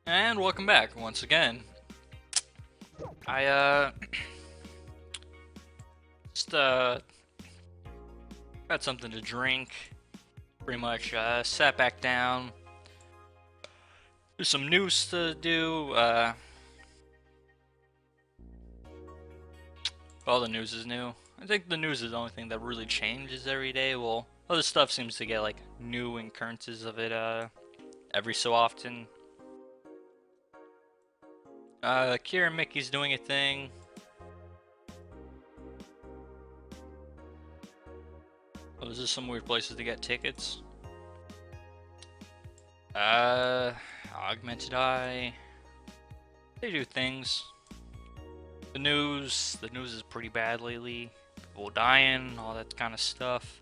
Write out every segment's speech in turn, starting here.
And welcome back once again. I just got something to drink. Pretty much sat back down. There's some news to do. All the news is new. I think the news is the only thing that really changes every day. Well, other stuff seems to get like new occurrences of it every so often. Kira and Mickey's doing a thing. Oh, is this some weird places to get tickets? Augmented Eye. They do things. The news is pretty bad lately. People dying, all that kind of stuff.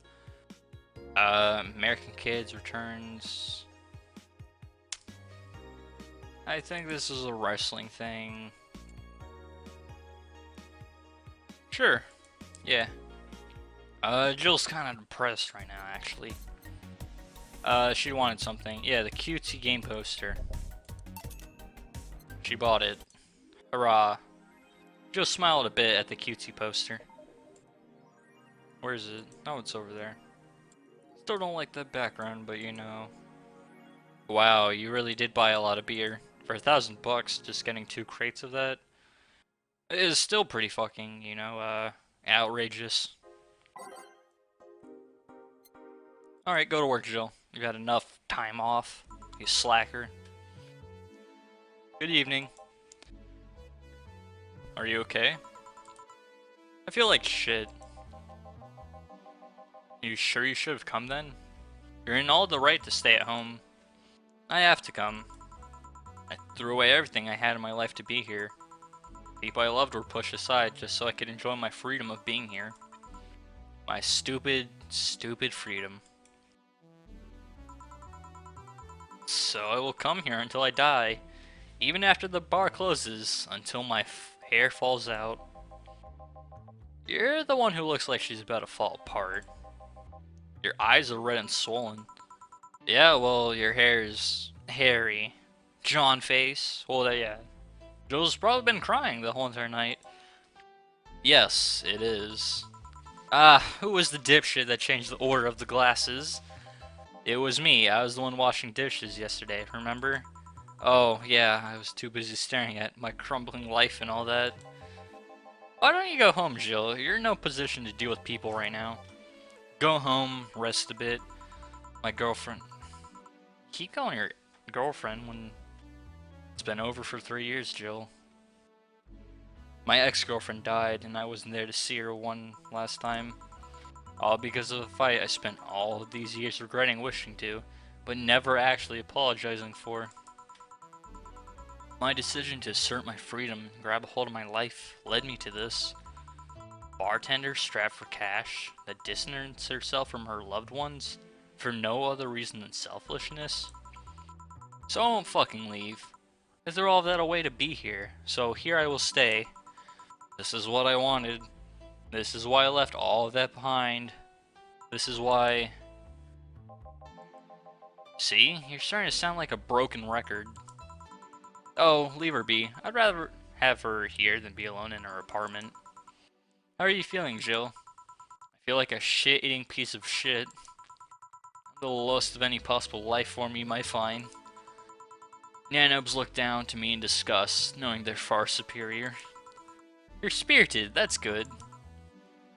American Kids returns. I think this is a wrestling thing. Sure. Yeah. Jill's kind of depressed right now, actually. She wanted something. Yeah, the cutesy game poster. She bought it. Hurrah. Jill smiled a bit at the cutesy poster. Where is it? Oh, it's over there. Still don't like that background, but you know. Wow, you really did buy a lot of beer. For $1,000, just getting 2 crates of that is still pretty fucking, outrageous. Alright, go to work, Jill. You've had enough time off, you slacker. Good evening. Are you okay? I feel like shit. You sure you should have come then? You're in all the right to stay at home. I have to come. I threw away everything I had in my life to be here. People I loved were pushed aside just so I could enjoy my freedom of being here. My stupid, stupid freedom. So I will come here until I die, even after the bar closes, until my hair falls out. You're the one who looks like she's about to fall apart. Your eyes are red and swollen. Yeah, well, your hair's hairy. John face. Well, yeah. Joe's probably been crying the whole entire night. Yes, it is. Who was the dipshit that changed the order of the glasses? It was me. I was the one washing dishes yesterday, remember? Oh, yeah, I was too busy staring at my crumbling life and all that. Why don't you go home, Jill? You're in no position to deal with people right now. Go home, rest a bit. My girlfriend... Keep calling her girlfriend when it's been over for 3 years, Jill. My ex-girlfriend died, and I wasn't there to see her one last time. All because of a fight I spent all of these years regretting wishing to, but never actually apologizing for. My decision to assert my freedom and grab a hold of my life led me to this. Bartender strapped for cash that distanced herself from her loved ones for no other reason than selfishness. So I won't fucking leave. I threw all of that away to be here, so here I will stay. This is what I wanted. This is why I left all of that behind. This is why... See? You're starting to sound like a broken record. Oh, leave her be. I'd rather have her here than be alone in her apartment. How are you feeling, Jill? I feel like a shit-eating piece of shit. I'm the lowest of any possible life form you might find. Nanobes look down to me in disgust, knowing they're far superior. You're spirited, that's good.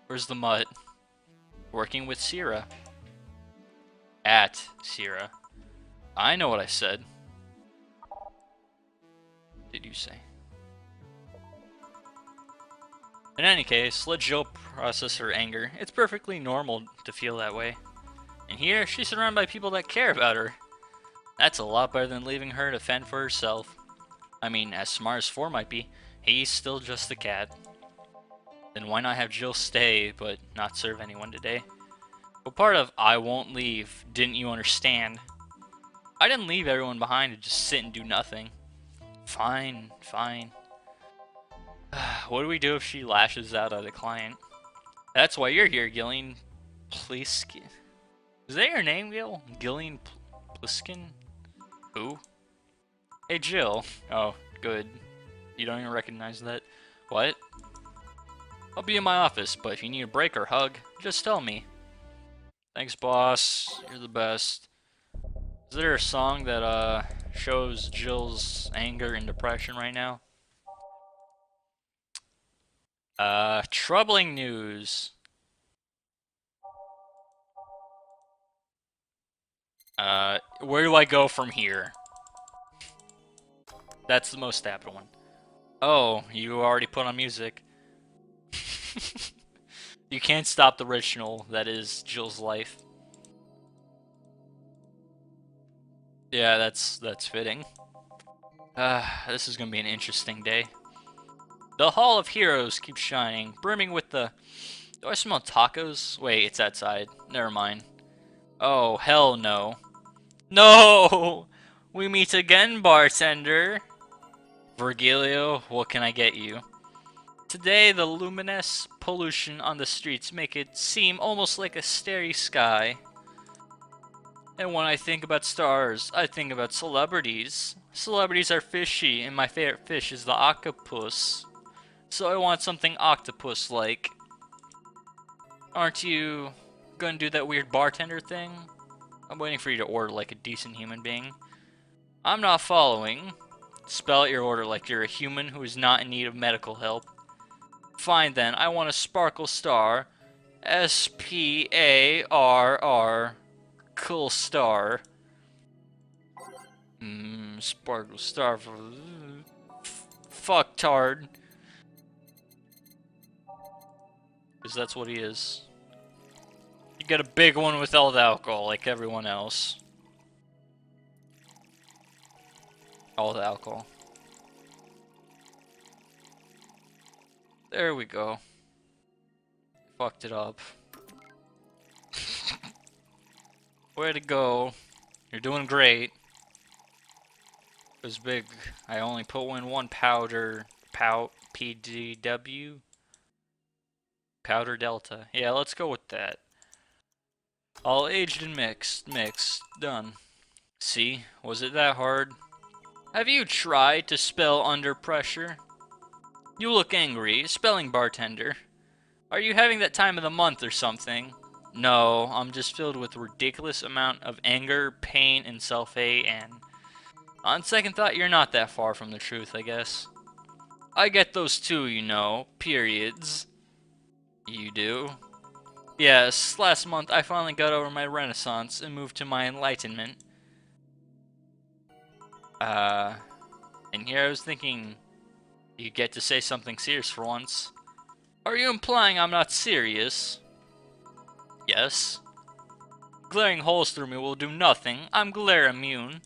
Where's the mutt? Working with Sierra. At Sierra. I know what I said. Did you say? In any case, let Jill process her anger. It's perfectly normal to feel that way. And here, she's surrounded by people that care about her. That's a lot better than leaving her to fend for herself. I mean, as smart as 4 might be, he's still just a cat. Then why not have Jill stay, but not serve anyone today? What part of I won't leave didn't you understand? I didn't leave everyone behind to just sit and do nothing. Fine, fine. What do we do if she lashes out at a client? That's why you're here, Gillian Pliskin. Is that your name, Gil? Gillian Pliskin? Who? Hey, Jill. Oh, good. You don't even recognize that. What? I'll be in my office, but if you need a break or hug, just tell me. Thanks, boss. You're the best. Is there a song that, shows Jill's anger and depression right now? Troubling news. Where do I go from here? That's the most apt one. Oh, you already put on music. You can't stop the ritual that is Jill's life. Yeah, that's fitting. This is gonna be an interesting day. The Hall of Heroes keeps shining, brimming with the... Do I smell tacos? Wait, it's outside. Never mind. Oh, hell no. No! We meet again, bartender. Virgilio, what can I get you? Today, the luminous pollution on the streets make it seem almost like a starry sky. And when I think about stars, I think about celebrities. Celebrities are fishy, and my favorite fish is the octopus. So I want something octopus-like. Aren't you gonna do that weird bartender thing? I'm waiting for you to order like a decent human being. I'm not following. Spell out your order like you're a human who is not in need of medical help. Fine then, I want a sparkle star. S-P-A-R-R. Cool star. Sparkle star for... Fucktard. Because that's what he is. You get a big one with all the alcohol, like everyone else. All the alcohol. There we go. Fucked it up. Way to go. You're doing great. It was big. I only put in one powder. PDW? Powder Delta. Yeah, let's go with that. All aged and mixed. Mixed. Done. See? Was it that hard? Have you tried to spell under pressure? You look angry. Spelling bartender. Are you having that time of the month or something? No, I'm just filled with a ridiculous amount of anger, pain, and self-hate, and... On second thought, you're not that far from the truth, I guess. I get those too, you know. Periods. You do? Yes, last month I finally got over my renaissance and moved to my enlightenment. And here I was thinking, you get to say something serious for once. Are you implying I'm not serious? Yes. Glaring holes through me will do nothing. I'm glare immune.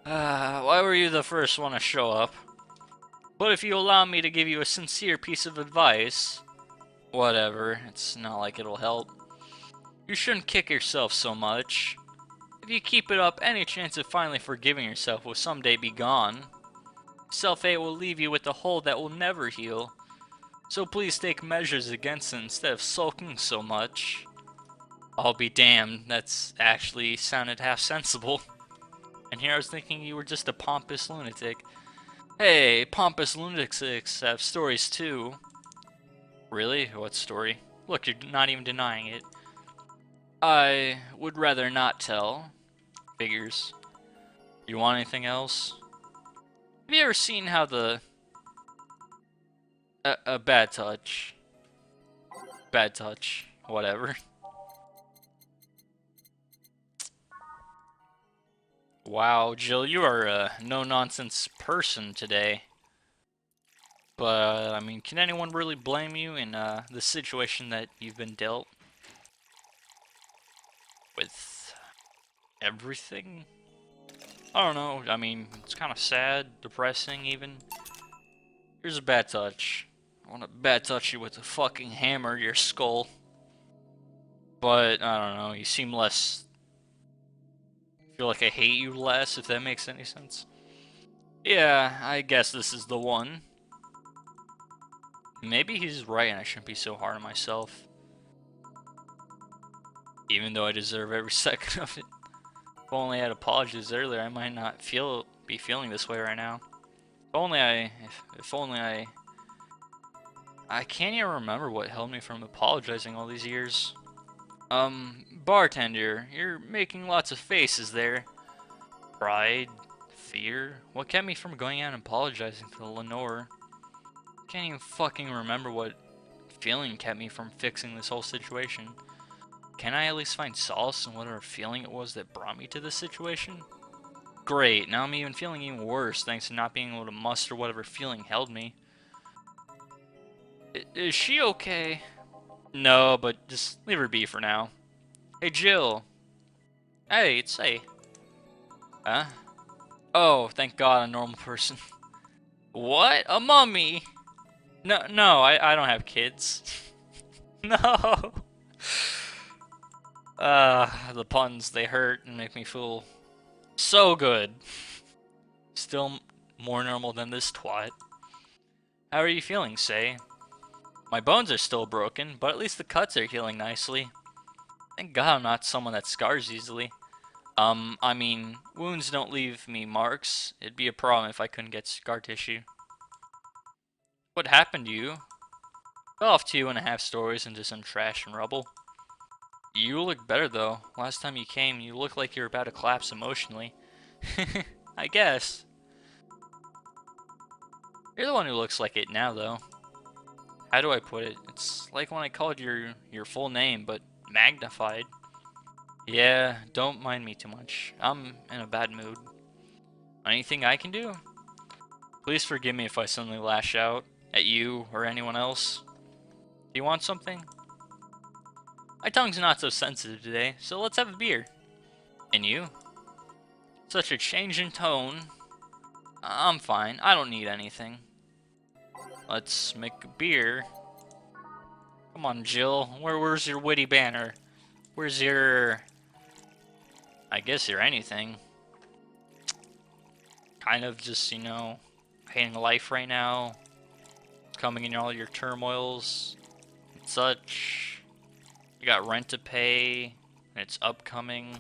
Why were you the first one to show up? But if you allow me to give you a sincere piece of advice... Whatever, it's not like it'll help. You shouldn't kick yourself so much. If you keep it up, any chance of finally forgiving yourself will someday be gone. Self-hate will leave you with a hole that will never heal. So please take measures against it instead of sulking so much. I'll be damned, that's actually sounded half sensible. And here I was thinking you were just a pompous lunatic. Hey, pompous lunatics have stories too. Really? What story? Look, you're not even denying it. I would rather not tell. Figures. You want anything else? Have you ever seen how the... A bad touch. Bad touch. Whatever. Wow, Jill, you are a no-nonsense person today. But, I mean, can anyone really blame you in the situation that you've been dealt? With everything? I don't know, I mean, it's kind of sad, depressing even. Here's a bad touch. I want to bad touch you with a fucking hammer to your skull. But, I don't know, you seem less... I feel like I hate you less, if that makes any sense. Yeah, I guess this is the one. Maybe he's right and I shouldn't be so hard on myself. Even though I deserve every second of it. If only I had apologized earlier, I might not be feeling this way right now. If only I can't even remember what held me from apologizing all these years. Bartender, you're making lots of faces there. Pride, fear, what kept me from going out and apologizing to Lenore? Can't even fucking remember what feeling kept me from fixing this whole situation. Can I at least find solace in whatever feeling it was that brought me to this situation? Great, now I'm even feeling even worse thanks to not being able to muster whatever feeling held me. Is she okay? No, but just leave her be for now. Hey, Jill. Hey, it's hey. Huh? Oh, thank God, a normal person. What? A mummy? No, I don't have kids. No. The puns, they hurt and make me feel so good. Still more normal than this twat. How are you feeling, Say? My bones are still broken, but at least the cuts are healing nicely. Thank God I'm not someone that scars easily. I mean, wounds don't leave me marks. It'd be a problem if I couldn't get scar tissue. What happened to you? Fell off 2.5 stories into some trash and rubble. You look better though. Last time you came, you looked like you were about to collapse emotionally. I guess. You're the one who looks like it now though. How do I put it? It's like when I called your full name, but magnified. Yeah, don't mind me too much. I'm in a bad mood. Anything I can do? Please forgive me if I suddenly lash out at you or anyone else. Do you want something? My tongue's not so sensitive today, so let's have a beer. And you? Such a change in tone. I'm fine. I don't need anything. Let's make a beer. Come on, Jill. Where's your witty banner? Where's your... I guess your anything. Kind of just, you know, hating life right now. Coming in all your turmoils and such. You got rent to pay, and it's upcoming.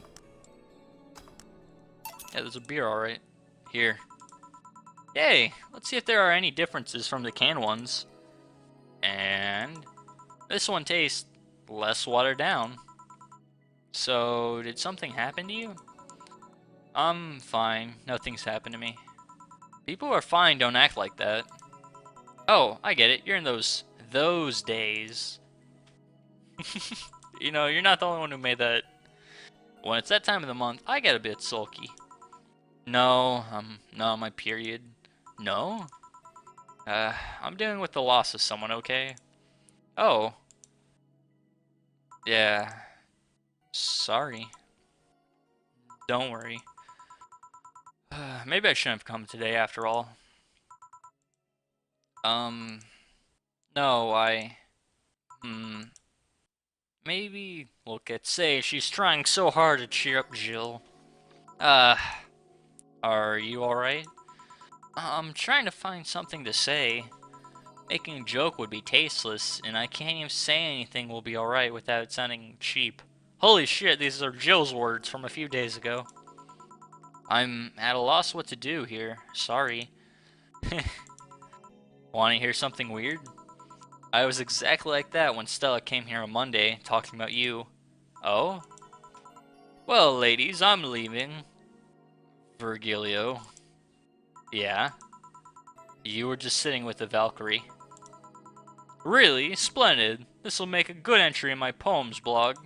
Yeah, there's a beer, alright. Here. Yay! Let's see if there are any differences from the canned ones. And this one tastes less watered down. So, did something happen to you? I'm fine. Nothing's happened to me. People who are fine don't act like that. Oh, I get it. You're in those days. You know, you're not the only one who made that. When it's that time of the month, I get a bit sulky. No, no, my period. No? I'm dealing with the loss of someone, okay? Oh. Yeah. Sorry. Don't worry. Maybe I shouldn't have come today after all. No, maybe look at Say, she's trying so hard to cheer up Jill. Are you alright? I'm trying to find something to say. Making a joke would be tasteless, and I can't even say anything will be alright without it sounding cheap. Holy shit, these are Jill's words from a few days ago. I'm at a loss what to do here. Sorry. Want to hear something weird? I was exactly like that when Stella came here on Monday talking about you. Oh? Well, ladies, I'm leaving. Virgilio. Yeah? You were just sitting with the Valkyrie. Really? Splendid. This will make a good entry in my poems blog.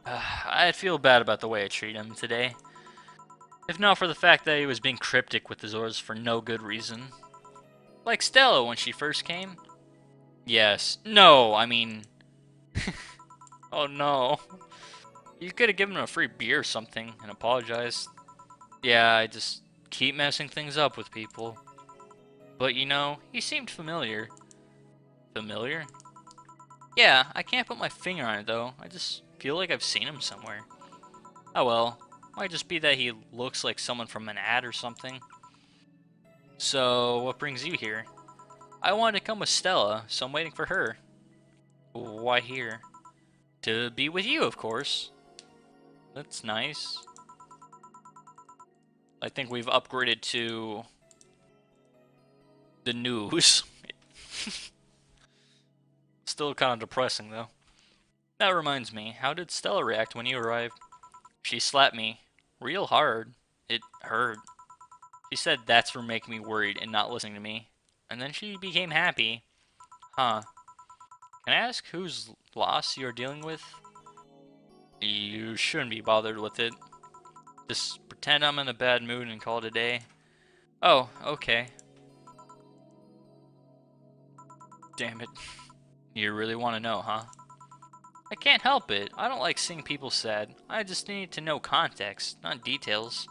I'd feel bad about the way I treat him today. If not for the fact that he was being cryptic with his orders for no good reason. Like Stella when she first came. Yes. No, I mean... Oh no. You could have given him a free beer or something and apologized. Yeah, I just keep messing things up with people. But you know, he seemed familiar. Familiar? Yeah, I can't put my finger on it though. I just feel like I've seen him somewhere. Oh well. Might just be that he looks like someone from an ad or something. So, what brings you here? I wanted to come with Stella, so I'm waiting for her. Why here? To be with you, of course. That's nice. I think we've upgraded to the news. Still kind of depressing, though. That reminds me, how did Stella react when you arrived? She slapped me real hard. It hurt. She said that's for making me worried and not listening to me. And then she became happy. Huh. Can I ask whose loss you're dealing with? You shouldn't be bothered with it. Just pretend I'm in a bad mood and call it a day. Oh, okay. Damn it. You really want to know, huh? I can't help it. I don't like seeing people sad. I just need to know context, not details.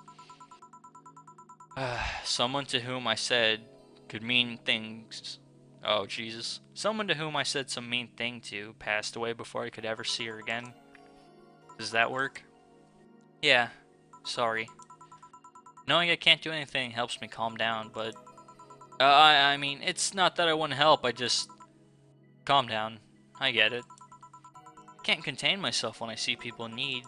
Someone to whom I said could mean things. Oh, Jesus. Someone to whom I said some mean thing to passed away before I could ever see her again. Does that work? Yeah. Sorry. Knowing I can't do anything helps me calm down, but... I mean, it's not that I want to help, I just... Calm down. I get it. I can't contain myself when I see people in need.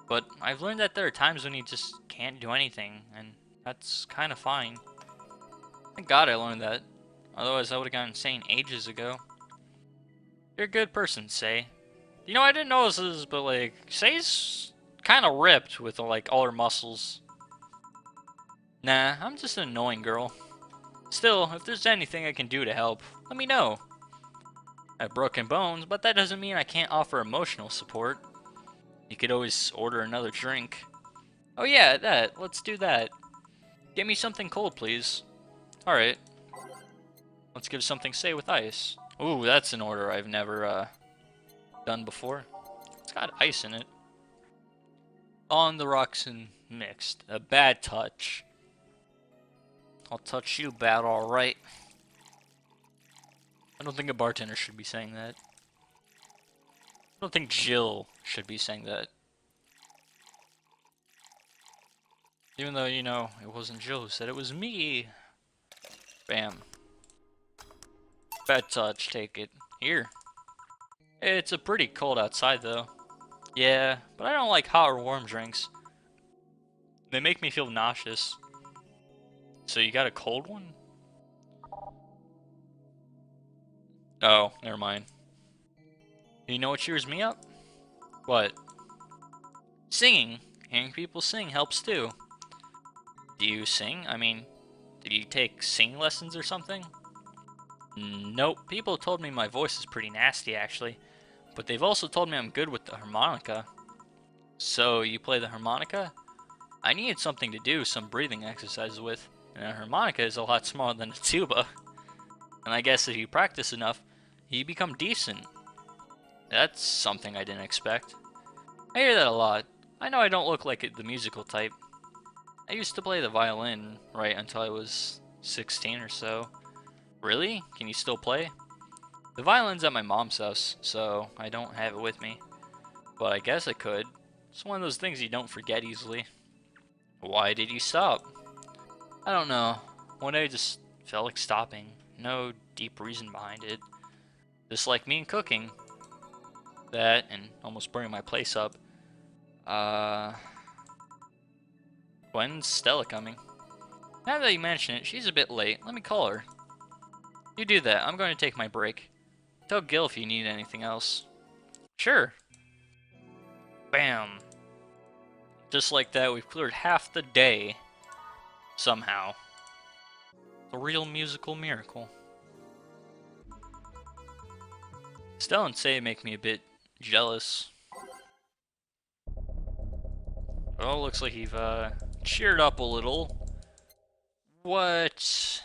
But I've learned that there are times when you just can't do anything, and that's kind of fine. Thank God I learned that. Otherwise, I would have gone insane ages ago. You're a good person, Say. You know, I didn't notice this, but, like, Say's kind of ripped with, like, all her muscles. Nah, I'm just an annoying girl. Still, if there's anything I can do to help, let me know. I have broken bones, but that doesn't mean I can't offer emotional support. You could always order another drink. Oh yeah, that. Let's do that. Get me something cold, please. Alright. Let's give something Say with ice. Ooh, that's an order I've never, done before. It's got ice in it. On the rocks and mixed. A bad touch. I'll touch you bad, alright. I don't think a bartender should be saying that. I don't think Jill should be saying that. Even though, you know, it wasn't Jill who said it was me. Bam. Bad touch, take it. Here. It's a pretty cold outside, though. Yeah, but I don't like hot or warm drinks. They make me feel nauseous. So you got a cold one? Oh, never mind. You know what cheers me up? What? Singing. Hearing people sing helps too. Do you sing? I mean, did you take singing lessons or something? Nope. People told me my voice is pretty nasty, actually. But they've also told me I'm good with the harmonica. So, you play the harmonica? I needed something to do some breathing exercises with, and a harmonica is a lot smaller than a tuba. And I guess if you practice enough, you become decent. That's something I didn't expect. I hear that a lot. I know I don't look like the musical type. I used to play the violin, right until I was 16 or so. Really? Can you still play? The violin's at my mom's house, so I don't have it with me. But I guess I could. It's one of those things you don't forget easily. Why did you stop? I don't know. One day I just felt like stopping. No deep reason behind it. Just like me and cooking. That, and almost burning my place up. When's Stella coming? Now that you mention it, she's a bit late. Let me call her. You do that. I'm going to take my break. Tell Gil if you need anything else. Sure. Bam. Just like that, we've cleared half the day. Somehow. A real musical miracle. Stella and Say make me a bit jealous. Well, looks like you've, cheered up a little. What?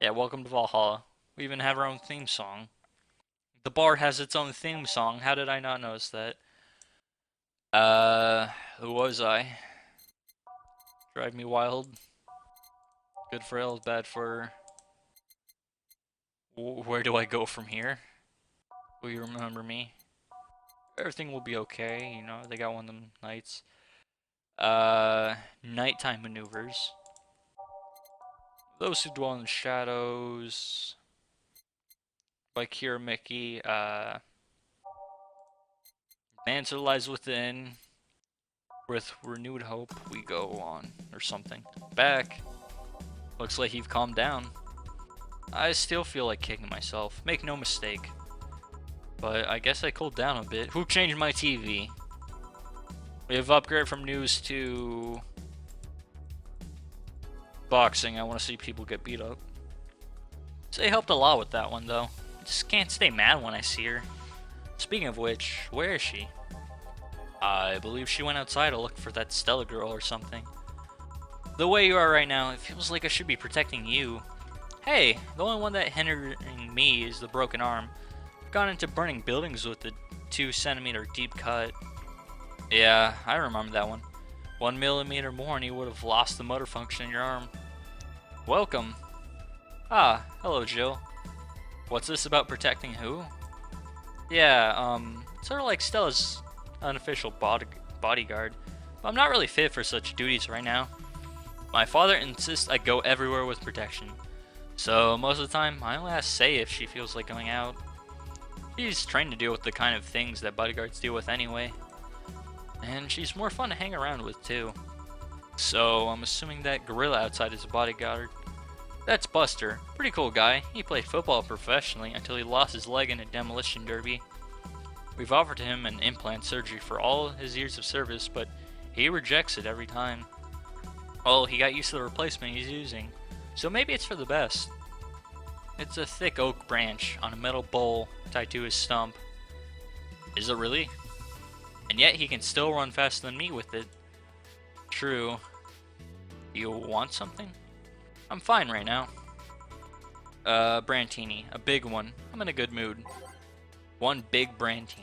Yeah, welcome to Valhalla. We even have our own theme song. The bar has its own theme song. How did I not notice that? Who was I? Drive me wild. Good for L, bad for... Where do I go from here? Will you remember me? Everything will be okay, you know, they got one of them nights. Nighttime maneuvers. Those who dwell in the shadows. By Kira Mickey, the answer lies within. With renewed hope, we go on, or something. Back. Looks like you've calmed down. I still feel like kicking myself, make no mistake. But I guess I cooled down a bit. Who changed my TV? We have upgraded from news to boxing. I want to see people get beat up. Say helped a lot with that one though. I just can't stay mad when I see her. Speaking of which, where is she? I believe she went outside to look for that Stella girl or something. The way you are right now, it feels like I should be protecting you. Hey, the only one that hindering me is the broken arm. I've gone into burning buildings with the 2-centimeter deep cut. Yeah, I remember that one. 1 millimeter more and you would have lost the motor function in your arm. Welcome. Ah, hello Jill. What's this about protecting who? Yeah, sort of like Stella's unofficial bodyguard, but I'm not really fit for such duties right now. My father insists I go everywhere with protection, so most of the time I only ask Say if she feels like going out. She's trained to deal with the kind of things that bodyguards deal with anyway, and she's more fun to hang around with too. So I'm assuming that gorilla outside is a bodyguard. That's Buster, pretty cool guy. He played football professionally until he lost his leg in a demolition derby. We've offered him an implant surgery for all his years of service, but he rejects it every time. Well, he got used to the replacement he's using, so maybe it's for the best. It's a thick oak branch on a metal bowl tied to his stump. Is it really? And yet he can still run faster than me with it. True. You want something? I'm fine right now. Brantini, a big one. I'm in a good mood. One big Brantini.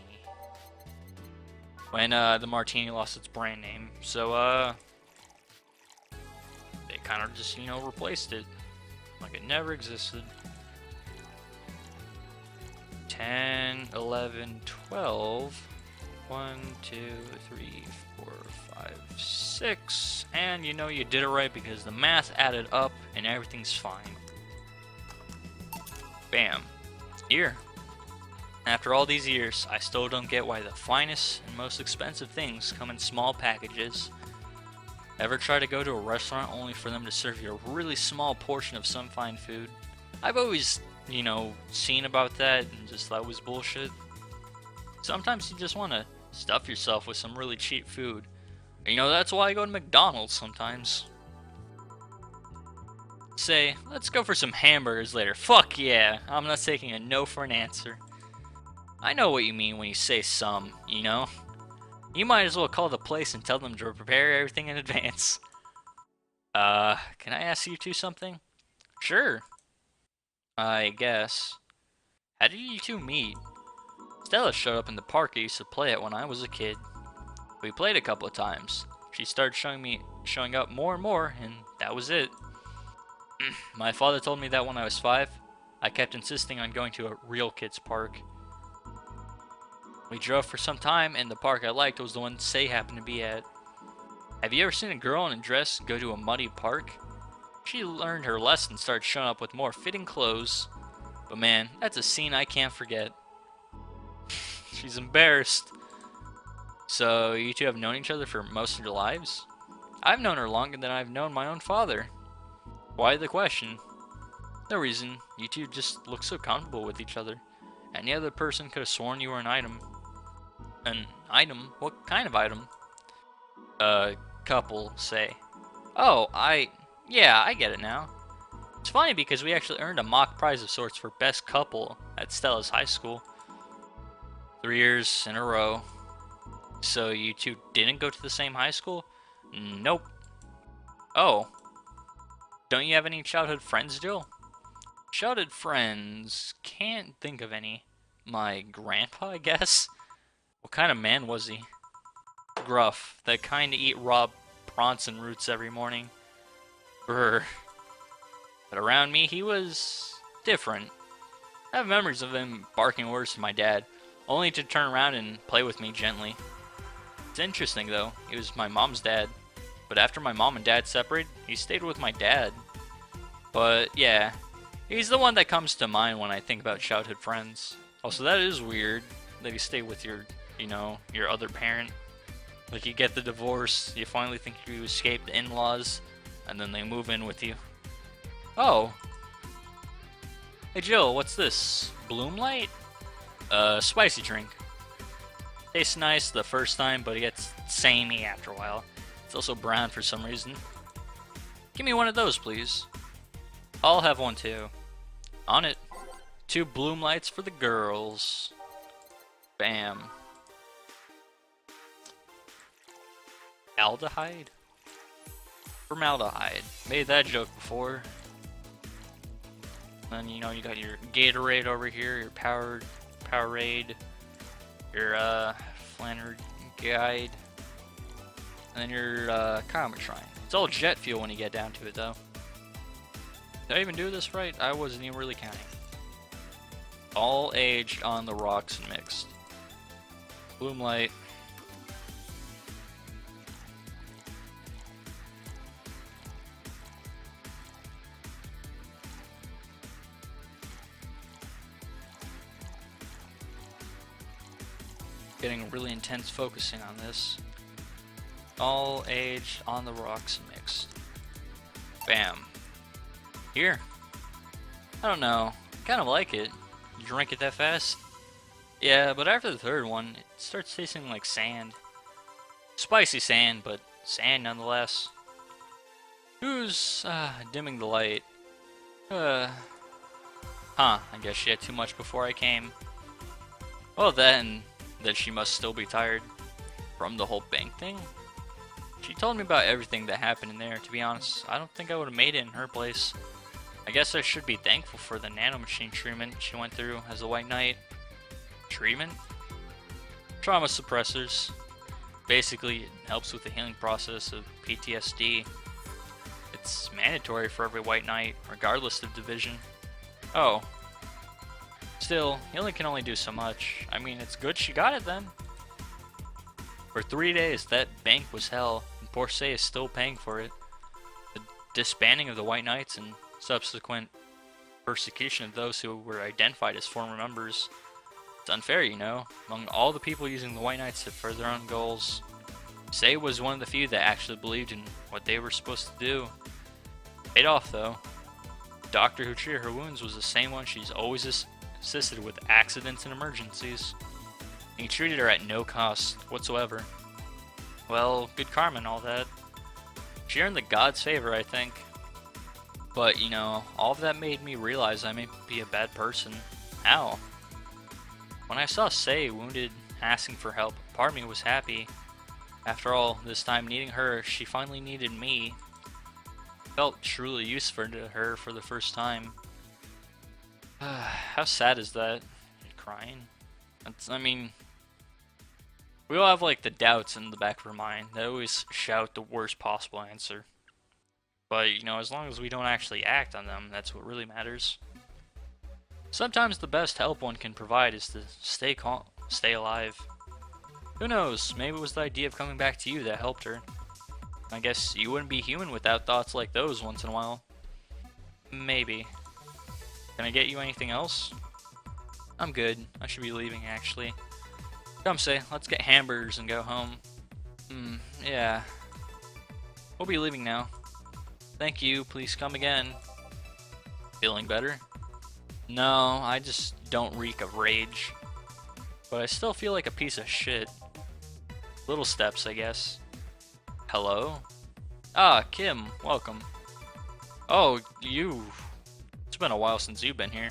When, the Martini lost its brand name. So, they kind of just, replaced it. Like it never existed. 10, 11, 12. 1, 2, 3, 4, 5, 6. And you did it right because the math added up and everything's fine. Bam. Here. After all these years, I still don't get why the finest and most expensive things come in small packages. Ever try to go to a restaurant only for them to serve you a really small portion of some fine food? I've always, seen about that and just thought it was bullshit. Sometimes you just want to stuff yourself with some really cheap food. That's why I go to McDonald's sometimes. Say, let's go for some hamburgers later. Fuck yeah, I'm not taking a no for an answer. I know what you mean when you say some, You might as well call the place and tell them to prepare everything in advance. Can I ask you two something? Sure. I guess. How did you two meet? Stella showed up in the park I used to play at when I was a kid. We played a couple of times. She started showing up more and more, and that was it. My father told me that when I was 5, I kept insisting on going to a real kids park. We drove for some time, and the park I liked was the one Say happened to be at. Have you ever seen a girl in a dress go to a muddy park? She learned her lesson and started showing up with more fitting clothes. But man, that's a scene I can't forget. She's embarrassed. So, you two have known each other for most of your lives? I've known her longer than I've known my own father. Why the question? No reason. You two just look so comfortable with each other. Any other person could have sworn you were an item. An item? What kind of item? Couple, Say. Oh, yeah, I get it now. It's funny because we actually earned a mock prize of sorts for best couple at Stella's high school. 3 years in a row. So you two didn't go to the same high school? Nope. Oh. Don't you have any childhood friends, Jill? Childhood friends? Can't think of any. My grandpa, I guess? What kind of man was he? Gruff. The kind to eat raw Bronson roots every morning. Brr. But around me, he was different. I have memories of him barking orders to my dad, only to turn around and play with me gently. It's interesting though, he was my mom's dad, but after my mom and dad separated, he stayed with my dad. But yeah, he's the one that comes to mind when I think about childhood friends. Also, that is weird that you stay with your, your other parent. Like, you get the divorce, you finally think you escaped the in-laws, and then they move in with you. Oh. Hey Jill, what's this? Bloom light? Spicy drink. Tastes nice the first time, but it gets samey after a while. It's also brown for some reason. Give me one of those, please. I'll have one too. On it. 2 bloom lights for the girls. Bam. Aldehyde? Formaldehyde. Made that joke before. Then, you know, you got your Gatorade over here, your Powerade, your Flannery Guide, and then your Cometron. It's all jet fuel when you get down to it, though. Did I even do this right? I wasn't even really counting. All aged on the rocks and mixed. Bloom light. Getting really intense focusing on this. All aged on the rocks and mixed. Bam. Here. I don't know. I kind of like it. You drink it that fast? Yeah, but after the third one, it starts tasting like sand. Spicy sand, but sand nonetheless. Who's dimming the light? I guess she had too much before I came. Well then she must still be tired from the whole bank thing. She told me about everything that happened in there. To be honest, I don't think I would have made it in her place. I guess I should be thankful for the nanomachine treatment she went through as a White Knight. Treatment? Trauma suppressors. Basically, it helps with the healing process of PTSD. It's mandatory for every White Knight, regardless of division. Oh. Still, healing can only do so much. I mean, it's good she got it then. For 3 days, that bank was hell, and poor Say is still paying for it. The disbanding of the White Knights and subsequent persecution of those who were identified as former members. It's unfair, you know, among all the people using the White Knights to further their own goals. Say was one of the few that actually believed in what they were supposed to do. Paid off, though. The doctor who treated her wounds was the same one she's always assisted with accidents and emergencies. And he treated her at no cost whatsoever. Well, good karma and all that. She earned the god's favor, I think. But, you know, all of that made me realize I may be a bad person. How? When I saw Say wounded, asking for help, part of me was happy. After all, this time needing her, she finally needed me. Felt truly useful to her for the first time. How sad is that? Crying? I mean, we all have like the doubts in the back of our mind that always shout the worst possible answer. But, you know, as long as we don't actually act on them, that's what really matters. Sometimes the best help one can provide is to stay calm, stay alive. Who knows, maybe it was the idea of coming back to you that helped her. I guess you wouldn't be human without thoughts like those once in a while. Maybe. Can I get you anything else? I'm good. I should be leaving, actually. Come Say, let's get hamburgers and go home. Yeah. We'll be leaving now. Thank you, please come again. Feeling better? No, I just don't reek of rage. But I still feel like a piece of shit. Little steps, I guess. Hello? Ah, Kim, welcome. Oh, you. It's been a while since you've been here.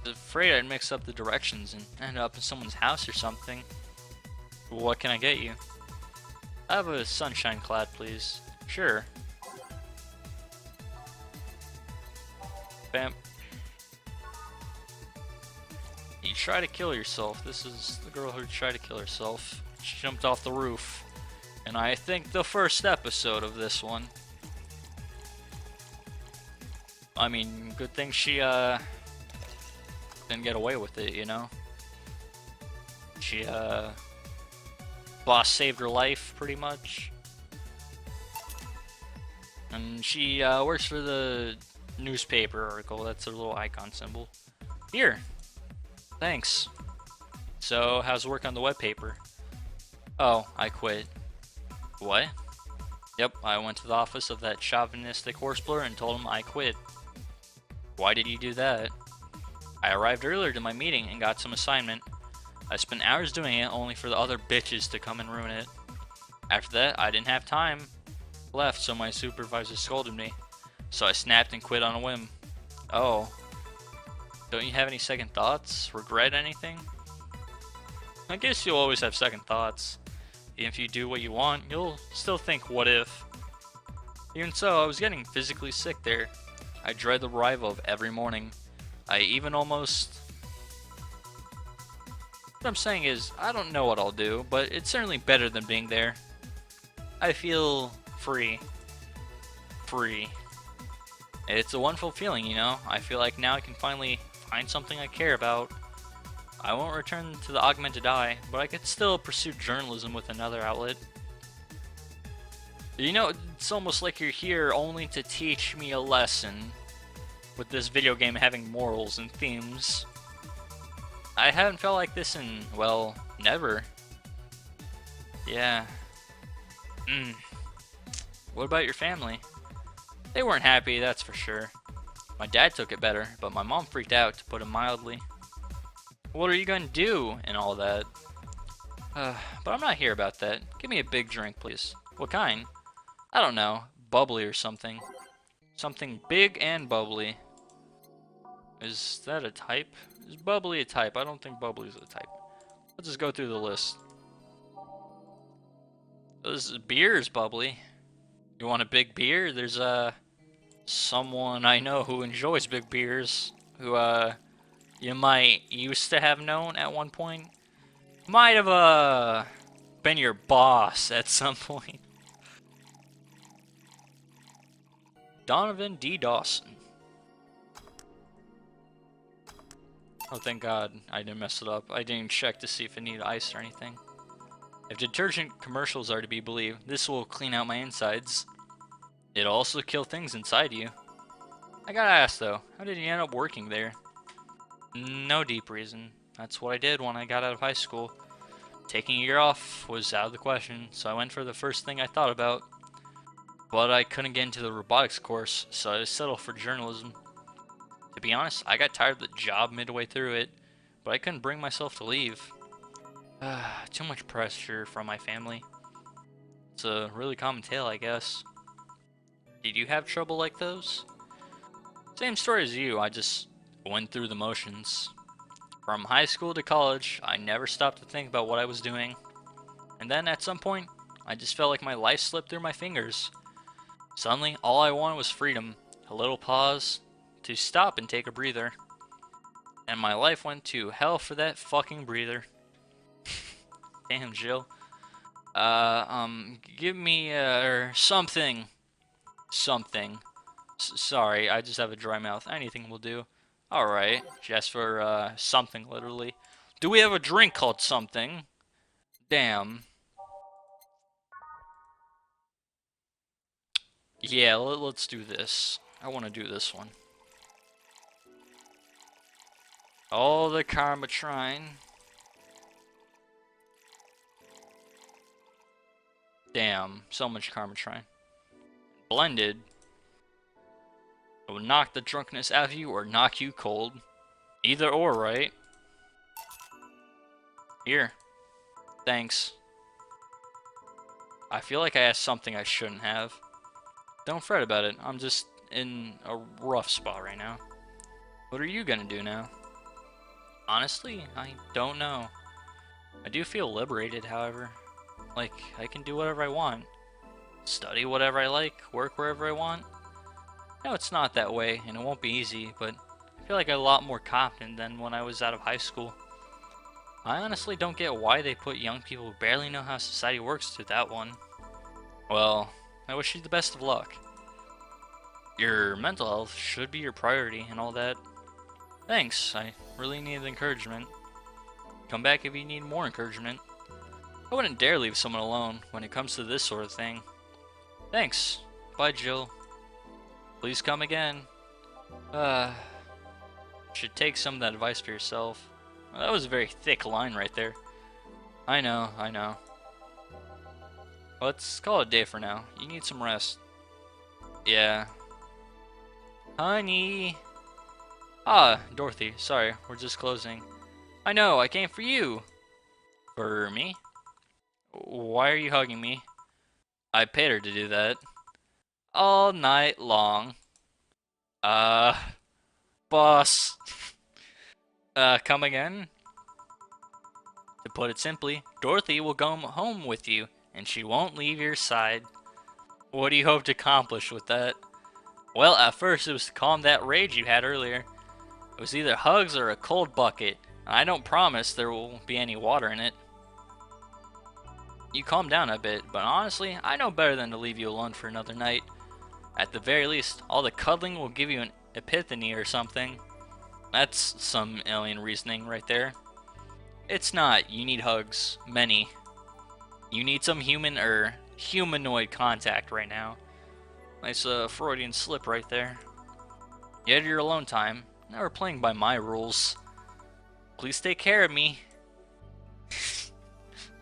I was afraid I'd mix up the directions and end up in someone's house or something. What can I get you? I have a sunshine cloud, please. Sure. Bam. You try to kill yourself. This is the girl who tried to kill herself. She jumped off the roof. And I think the first episode of this one. I mean, good thing she didn't get away with it, you know? She boss saved her life pretty much. And she works for the newspaper article. That's her little icon symbol. Here. Thanks. So, how's work on the web paper? Oh, I quit. What? Yep, I went to the office of that chauvinistic horseplur and told him I quit. Why did you do that? I arrived earlier to my meeting and got some assignment. I spent hours doing it only for the other bitches to come and ruin it. After that, I didn't have time left, so my supervisor scolded me. So I snapped and quit on a whim. Oh. Don't you have any second thoughts? Regret anything? I guess you'll always have second thoughts. Even if you do what you want, you'll still think, what if? Even so, I was getting physically sick there. I dread the arrival of every morning. I even almost... What I'm saying is, I don't know what I'll do, but it's certainly better than being there. I feel free. Free. It's a wonderful feeling, you know? I feel like now I can finally find something I care about. I won't return to the augmented eye, but I could still pursue journalism with another outlet. You know, it's almost like you're here only to teach me a lesson, with this video game having morals and themes. I haven't felt like this in, well, never. Yeah. What about your family? They weren't happy, that's for sure. My dad took it better, but my mom freaked out, to put it mildly. What are you gonna do and all that? But I'm not here about that. Give me a big drink, please. What kind? I don't know. Bubbly or something. Something big and bubbly. Is that a type? Is bubbly a type? I don't think bubbly is a type. Let's just go through the list. This beer is bubbly. You want a big beer? There's someone I know who enjoys big beers, who you might used to have known at one point. Might have been your boss at some point. Donovan D. Dawson. Oh, thank God I didn't mess it up. I didn't check to see if it needed ice or anything. If detergent commercials are to be believed, this will clean out my insides. It'll also kill things inside you. I gotta ask though, how did you end up working there? No deep reason. That's what I did when I got out of high school. Taking a year off was out of the question, so I went for the first thing I thought about. But I couldn't get into the robotics course, so I settled for journalism. To be honest, I got tired of the job midway through it, but I couldn't bring myself to leave. Too much pressure from my family. It's a really common tale, I guess. Did you have trouble like those? Same story as you, I just went through the motions. From high school to college, I never stopped to think about what I was doing. And then at some point, I just felt like my life slipped through my fingers. Suddenly, all I wanted was freedom, a little pause, to stop and take a breather. And my life went to hell for that fucking breather. Damn, Jill. Give me, something. Something. Sorry, I just have a dry mouth. Anything will do. Alright, just for, something, literally. Do we have a drink called something? Damn. Yeah, let's do this. I want to do this one. All the Karmatrine. Damn, so much Karmatrine. Blended. It will knock the drunkenness out of you or knock you cold. Either or, right? Here. Thanks. I feel like I asked something I shouldn't have. Don't fret about it. I'm just in a rough spot right now. What are you gonna do now? Honestly, I don't know. I do feel liberated, however. Like, I can do whatever I want. Study whatever I like, work wherever I want. No, it's not that way, and it won't be easy, but I feel like I'm a lot more confident than when I was out of high school. I honestly don't get why they put young people who barely know how society works to that one. Well, I wish you the best of luck. Your mental health should be your priority and all that. Thanks, I really need encouragement. Come back if you need more encouragement. I wouldn't dare leave someone alone when it comes to this sort of thing. Thanks. Bye, Jill. Please come again. Should take some of that advice for yourself. Well, that was a very thick line right there. I know, I know. Let's call it a day for now. You need some rest. Yeah. Honey. Ah, Dorothy. Sorry, we're just closing. I know, I came for you. For me? Why are you hugging me? I paid her to do that. All night long. Uh, boss. Come again? To put it simply, Dorothy will go home with you, and she won't leave your side. What do you hope to accomplish with that? Well, at first it was to calm that rage you had earlier. It was either hugs or a cold bucket, and I don't promise there will be any water in it. You calm down a bit, but honestly, I know better than to leave you alone for another night. At the very least, all the cuddling will give you an epiphany or something. That's some alien reasoning right there. It's not. You need hugs. Many. You need some human or humanoid contact right now. Nice Freudian slip right there. You had your alone time. Now we're playing by my rules. Please take care of me.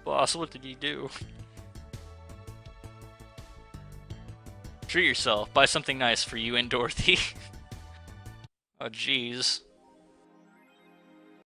Boss, what did you do? Treat yourself. Buy something nice for you and Dorothy. Oh, jeez.